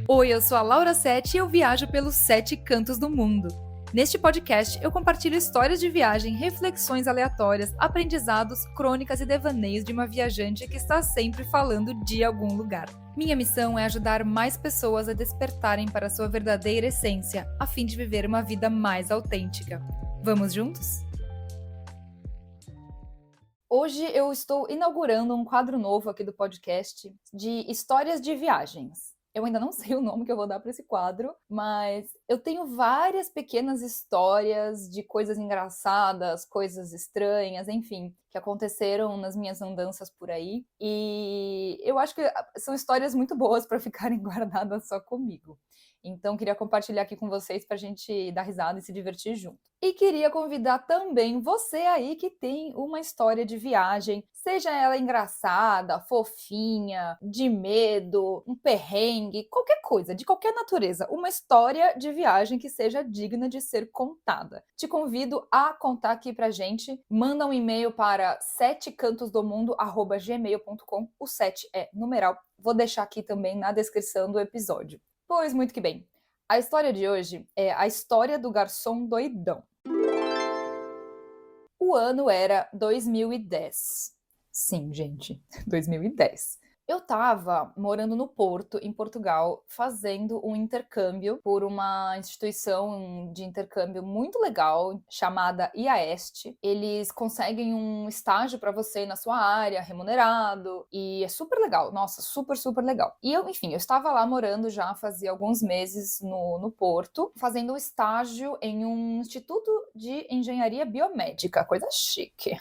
Oi, eu sou a Laura Sete e eu viajo pelos 7 cantos do mundo. Neste podcast, eu compartilho histórias de viagem, reflexões aleatórias, aprendizados, crônicas e devaneios de uma viajante que está sempre falando de algum lugar. Minha missão é ajudar mais pessoas a despertarem para sua verdadeira essência, a fim de viver uma vida mais autêntica. Vamos juntos? Hoje eu estou inaugurando um quadro novo aqui do podcast de histórias de viagens. Eu ainda não sei o nome que eu vou dar para esse quadro, mas eu tenho várias pequenas histórias de coisas engraçadas, coisas estranhas, enfim, que aconteceram nas minhas andanças por aí. E eu acho que são histórias muito boas para ficarem guardadas só comigo. Então, queria compartilhar aqui com vocês para a gente dar risada e se divertir junto. E queria convidar também você aí que tem uma história de viagem, seja ela engraçada, fofinha, de medo, um perrengue, qualquer coisa, de qualquer natureza, uma história de viagem que seja digna de ser contada. Te convido a contar aqui pra gente, manda um e-mail para setecantosdomundo@gmail.com, o 7 é numeral, vou deixar aqui também na descrição do episódio. Pois muito que bem. A história de hoje é a história do garçom doidão. O ano era 2010. Sim, gente, 2010. Eu estava morando no Porto, em Portugal, fazendo um intercâmbio por uma instituição de intercâmbio muito legal chamada IAEST. Eles conseguem um estágio para você na sua área, remunerado, e é super legal. Nossa, super, super legal. E eu, enfim, eu estava lá morando já fazia alguns meses no Porto, fazendo um estágio em um instituto de engenharia biomédica, coisa chique.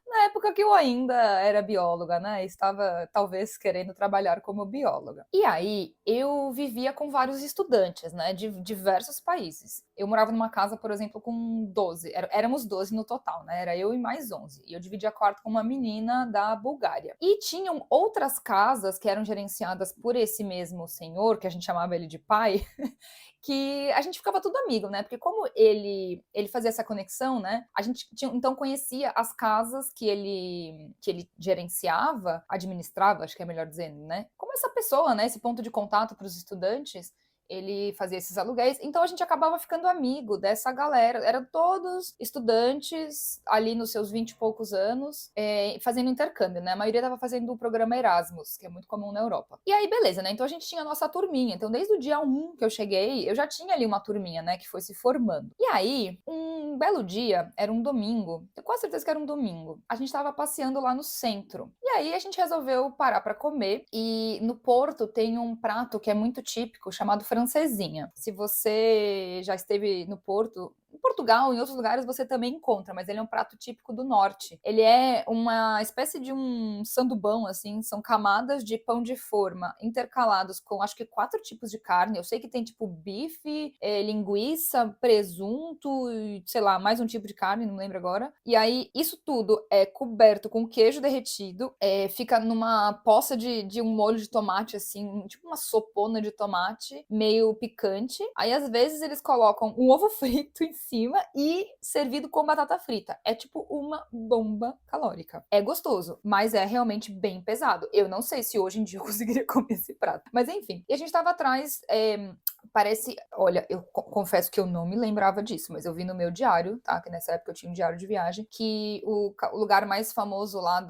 Na época que eu ainda era bióloga, né? Estava talvez querendo trabalhar como bióloga. E aí eu vivia com vários estudantes, né? De diversos países. Eu morava numa casa, por exemplo, com 12. Éramos 12 no total, né? Era eu e mais 11. E eu dividia quarto com uma menina da Bulgária. E tinham outras casas que eram gerenciadas por esse mesmo senhor, que a gente chamava ele de pai, que a gente ficava tudo amigo, né? Porque como ele fazia essa conexão, né? A gente então conhecia as casas que ele gerenciava, administrava, acho que é melhor dizendo, né? Como essa pessoa, né? Esse ponto de contato para os estudantes, ele fazia esses aluguéis, então a gente acabava ficando amigo dessa galera. Eram todos estudantes ali nos seus 20 e poucos anos, fazendo intercâmbio, né? A maioria estava fazendo o programa Erasmus, que é muito comum na Europa. E aí, beleza, né? Então a gente tinha a nossa turminha. Então, desde o dia 1 que eu cheguei, eu já tinha ali uma turminha, né? Que foi se formando. E aí, um belo dia, era um domingo, tenho quase certeza que era um domingo, a gente estava passeando lá no centro. E aí a gente resolveu parar para comer. E no Porto tem um prato que é muito típico, chamado francesinha. Se você já esteve no Porto, em Portugal, em outros lugares você também encontra, mas ele é um prato típico do norte. Ele é uma espécie de um sandubão, assim, são camadas de pão de forma intercalados com, acho que 4 tipos de carne. Eu sei que tem tipo bife, linguiça, presunto, e, sei lá, mais um tipo de carne, não lembro agora. E aí, isso tudo é coberto com queijo derretido, fica numa poça de um molho de tomate, assim, tipo uma sopona de tomate, meio picante. Aí, às vezes, eles colocam um ovo frito em cima e servido com batata frita. É tipo uma bomba calórica. É gostoso, mas é realmente bem pesado. Eu não sei se hoje em dia eu conseguiria comer esse prato. Mas enfim, e a gente tava atrás, parece, olha, eu confesso que eu não me lembrava disso, mas eu vi no meu diário, tá? Que nessa época eu tinha um diário de viagem, que o lugar mais famoso lá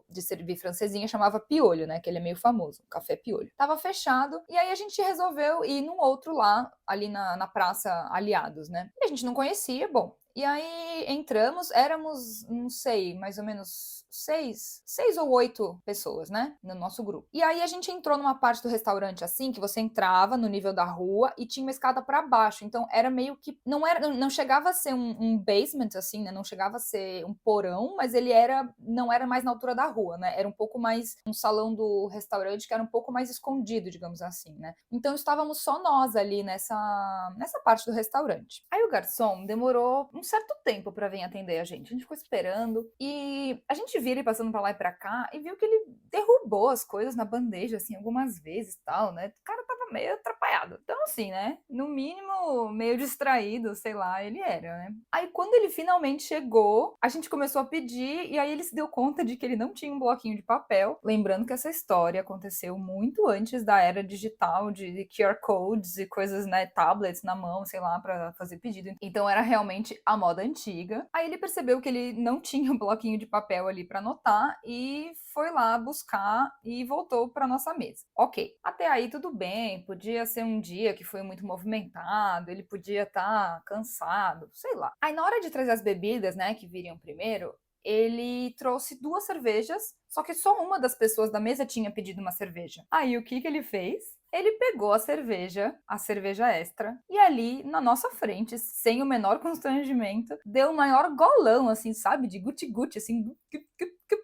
de servir francesinha chamava Piolho, né? Que ele é meio famoso, o Café Piolho. Tava fechado, e aí a gente resolveu ir num outro lá, ali na Praça Aliados, né? E a gente não conhecia, bom. E aí entramos, éramos, não sei, mais ou menos 6 ou 8 pessoas, né? No nosso grupo. E aí a gente entrou numa parte do restaurante assim, que você entrava no nível da rua e tinha uma escada para baixo. Então era meio que. Não chegava a ser um basement, assim, né? Não chegava a ser um porão, mas ele não era mais na altura da rua, né? Era um pouco mais um salão do restaurante que era um pouco mais escondido, digamos assim, né? Então estávamos só nós ali nessa parte do restaurante. Aí o garçom demorou um certo tempo para vir atender a gente. A gente ficou esperando e a gente vira ele passando para lá e para cá e viu que ele derrubou as coisas na bandeja, assim, algumas vezes, tal, né? O cara tava meio atrapalhado. Então, assim, né? No mínimo, meio distraído, sei lá, ele era, né? Aí, quando ele finalmente chegou, a gente começou a pedir, e aí ele se deu conta de que ele não tinha um bloquinho de papel. Lembrando que essa história aconteceu muito antes da era digital, de QR codes e coisas, né? Tablets na mão, sei lá, pra fazer pedido. Então, era realmente a moda antiga. Aí, ele percebeu que ele não tinha um bloquinho de papel ali pra anotar e foi lá buscar e voltou pra nossa mesa. Ok, até aí tudo bem, podia ser um dia que foi muito movimentado, ele podia estar cansado, sei lá. Aí na hora de trazer as bebidas, né, que viriam primeiro, ele trouxe 2 cervejas, só que só uma das pessoas da mesa tinha pedido uma cerveja. Aí o que que ele fez? Ele pegou a cerveja extra, e ali na nossa frente, sem o menor constrangimento, deu o maior golão, assim, sabe? De guti-guti, assim.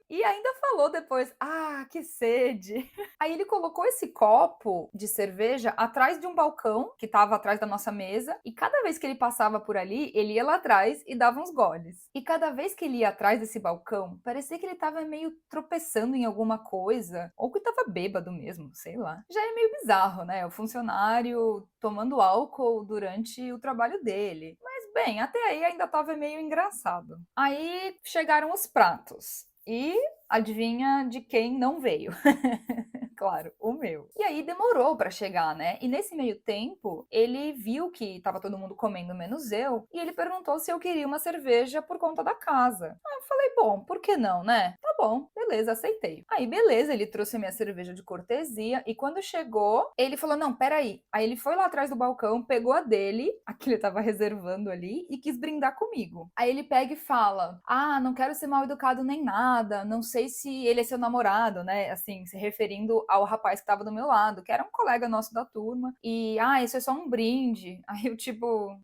E ainda falou depois: Ah, que sede! Aí ele colocou esse copo de cerveja atrás de um balcão que estava atrás da nossa mesa, e cada vez que ele passava por ali, ele ia lá atrás e dava uns goles. E cada vez que ele ia atrás desse balcão, parecia que ele estava meio tropeçando em alguma coisa, ou que estava bêbado mesmo, sei lá. Já é meio bizarro, né? O funcionário tomando álcool durante o trabalho dele. Mas bem, até aí ainda estava meio engraçado. Aí chegaram os pratos. E adivinha de quem não veio? Claro, o meu. E aí demorou pra chegar, né? E nesse meio tempo, ele viu que tava todo mundo comendo menos eu, e ele perguntou se eu queria uma cerveja por conta da casa. Aí eu falei, bom, por que não, né? Tá bom, beleza, aceitei. Aí, beleza, ele trouxe a minha cerveja de cortesia, e quando chegou, ele falou, não, peraí. Aí ele foi lá atrás do balcão, pegou a dele, a que ele tava reservando ali, e quis brindar comigo. Aí ele pega e fala, ah, não quero ser mal educado nem nada, não sei se ele é seu namorado, né? Assim, se referindo ao rapaz que tava do meu lado, que era um colega nosso da turma. E, isso é só um brinde. Aí eu, tipo,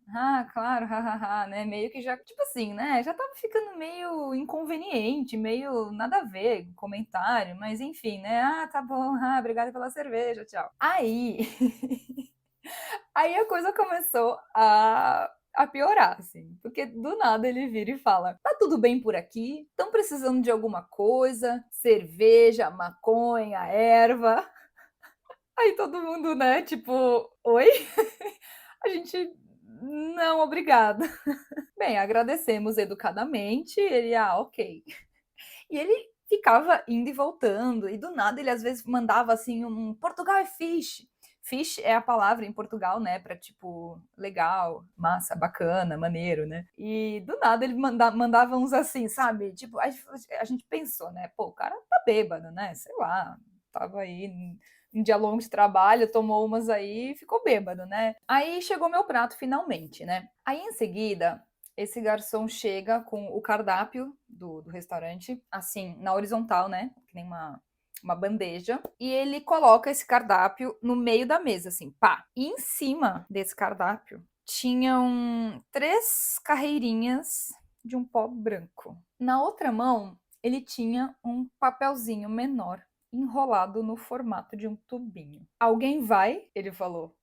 claro, hahaha, né? Meio que já, tipo assim, né? Já tava ficando meio inconveniente, meio nada a ver, comentário, mas enfim, né? Tá bom, obrigada pela cerveja, tchau. Aí, aí a coisa começou a piorar, assim. Porque do nada ele vira e fala: Tá tudo bem por aqui? Estão precisando de alguma coisa? Cerveja, maconha, erva? Aí todo mundo, né, tipo, oi? A gente, não, obrigada. Bem, agradecemos educadamente. Ele, ok. E ele ficava indo e voltando, e do nada ele às vezes mandava assim um Portugal é fish. Fish é a palavra em Portugal, né, pra tipo, legal, massa, bacana, maneiro, né? E do nada ele mandava uns assim, sabe? Tipo, a gente pensou, né, pô, o cara tá bêbado, né? Sei lá, tava aí um dia longo de trabalho, tomou umas aí e ficou bêbado, né? Aí chegou meu prato finalmente, né? Aí em seguida esse garçom chega com o cardápio do restaurante, assim, na horizontal, né? Que nem uma bandeja. E ele coloca esse cardápio no meio da mesa, assim, pá. E em cima desse cardápio tinham 3 carreirinhas de um pó branco. Na outra mão, ele tinha um papelzinho menor enrolado no formato de um tubinho. Alguém vai? Ele falou.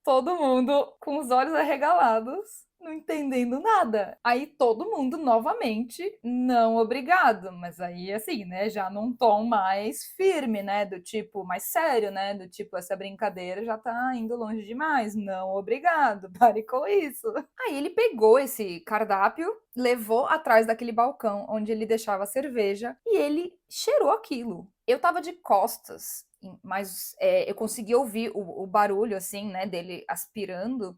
Todo mundo com os olhos arregalados, não entendendo nada. Aí todo mundo novamente, não obrigado, mas aí assim, né, já num tom mais firme, né, do tipo mais sério, né, do tipo essa brincadeira já tá indo longe demais, não obrigado, pare com isso. Aí ele pegou esse cardápio, levou atrás daquele balcão onde ele deixava a cerveja e ele cheirou aquilo. Eu tava de costas, mas eu consegui ouvir o barulho, assim, né, dele aspirando,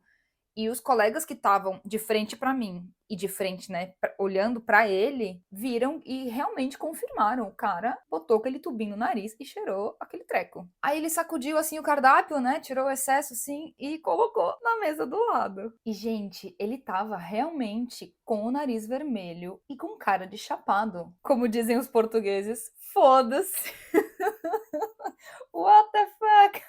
e os colegas que estavam de frente para mim e de frente, né, olhando para ele, viram e realmente confirmaram. O cara botou aquele tubinho no nariz e cheirou aquele treco. Aí ele sacudiu assim o cardápio, né, tirou o excesso assim e colocou na mesa do lado. E gente, ele tava realmente com o nariz vermelho e com cara de chapado. Como dizem os portugueses, foda-se. What the fuck?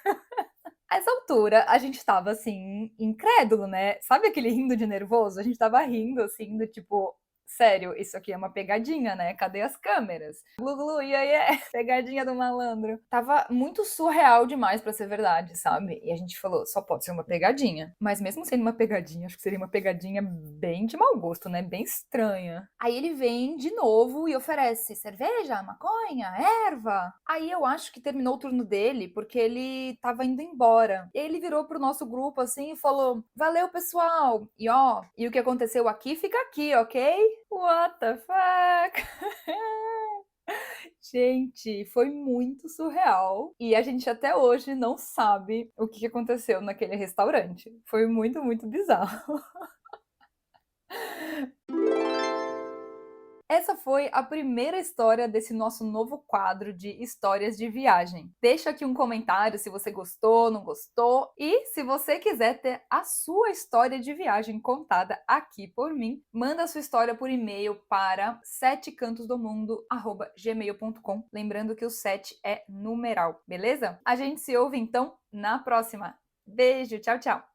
A essa altura, a gente tava assim, incrédulo, né? Sabe aquele rindo de nervoso? A gente tava rindo assim, do tipo, sério, isso aqui é uma pegadinha, né? Cadê as câmeras? Glu, glu, iê, pegadinha do malandro. Tava muito surreal demais pra ser verdade, sabe? E a gente falou, só pode ser uma pegadinha. Mas mesmo sendo uma pegadinha, acho que seria uma pegadinha bem de mau gosto, né? Bem estranha. Aí ele vem de novo e oferece cerveja, maconha, erva. Aí eu acho que terminou o turno dele porque ele tava indo embora. E aí ele virou pro nosso grupo assim e falou: valeu, pessoal! E ó, e o que aconteceu aqui fica aqui, ok? What the fuck? Gente, foi muito surreal. E a gente até hoje não sabe o que aconteceu naquele restaurante. Foi muito, muito bizarro. Essa foi a primeira história desse nosso novo quadro de histórias de viagem. Deixa aqui um comentário se você gostou, não gostou, e se você quiser ter a sua história de viagem contada aqui por mim, manda a sua história por e-mail para setecantosdomundo@gmail.com, lembrando que o 7 é numeral, beleza? A gente se ouve então na próxima. Beijo, tchau, tchau.